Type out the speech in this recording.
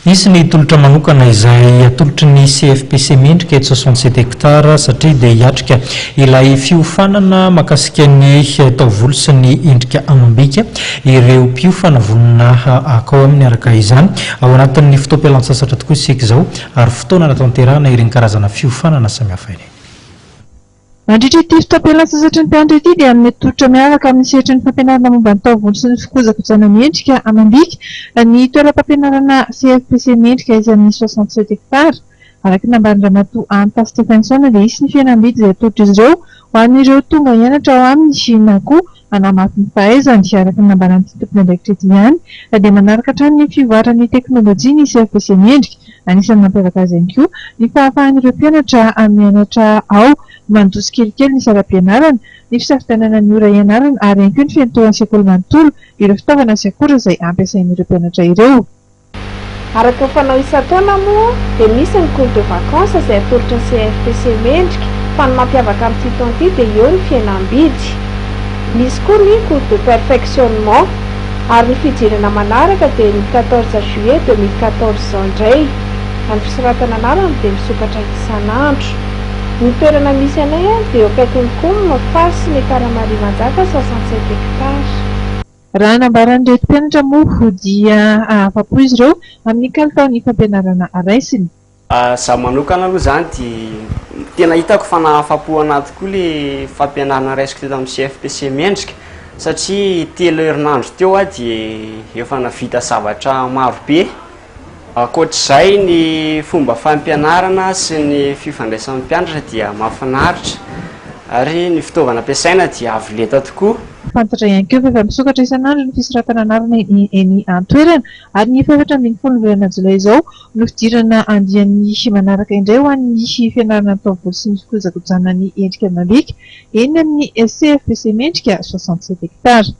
Isy ny tolotra manokana izay atolotry ny CFPC mendrika eto 67 hectara satria dia hiatrika ilay fiofanana makasika ny taovolo sy ny endrika amam-bika ireo mpiofana voninahitra akao amin'ny araka izany ao anatin'ny fotoam-pialan-tsasatra tokoa isika izao ary fotoana natanterahana ireny karazana fiofanana samihafa ireny. Mandritra ity fotoam-pialan-tsasatra ny mpianatra ity dia amin'ny tolotra miaraka amin'ny sehatry ny fampianarana momba ny taovolo sy ny fikojakojana ny endrika amam-bika ny toeram-pampianarana CFPC mendrika izay amin'ny 67 hectara. Araka ny Ambanindramato Anta Stefansson dia isy ny fihenam-bidy izay atolotry izy ireo ho an'ireo tonga hianatra ao aminy na koa hanamafy ny fahaizany. Araka ny ambaran'ny tompony andraikitra ety ihany dia manaraka hatrany ny fivoaran'ny teknôlôjia ny CFPC mendrika. Anisan'ny mampiavaka azy ihany koa ny fahafahan'ireo mpianatra mianatra ao mandosy kelikely ny saram-pianarana, ny fisafidianana ny ora ianarana ary ihany koa ny fiantohany sekoly manontolo ireo fitaovana sy akora izay ampiasain'ireo mpianatra ireo. Araka ny fanao isan-taona moa dia misy ny cours de vacances izay atolotry ny CFPC mendrika fa ny mampiavaka amin'ity taona ity dia eo ny fihenam-bidy. Misy koa ny cours de perfectionnement ary ny fidirana manaraka dia ny 14 juillet 2014 indray. Ny fisoratana anarana dia misokatra isan'andro. Ny toerana misy anay dia eo akaikiny koa Mafaly ny Karamanjaka 67 hectara. Raha nambaran'ireo mpianatra moa dia afa-po izy ireo amin'ny kalitaon'ny fampianarana raisiny. Zaho manokana aloha izany dia tena hitako fa nahafa-po anahy tokoa ilay fampianarana raisiko teto amin'ny CFPC mendrika satria 3 herinandro teo dia efa navita zavatra maro be. Ankoatr'izay ny fomba fampianarana sy ny fifandraisan'ny mpianatra dia mahafinaritra ary ny fitaovana ampiasaina dia avo lenta tokoa. Fantatra ihany koa efa misokatra isan'andro ny fisoratana anarana eny an-toerana ary ny 7-10 volana jolay izao no fidirana andiany manaraka indray ho an'ny fianarana taovolo sy ny fikojakojana ny endrika amam-bika eny amin'ny CFPC mendrika 67 hectara.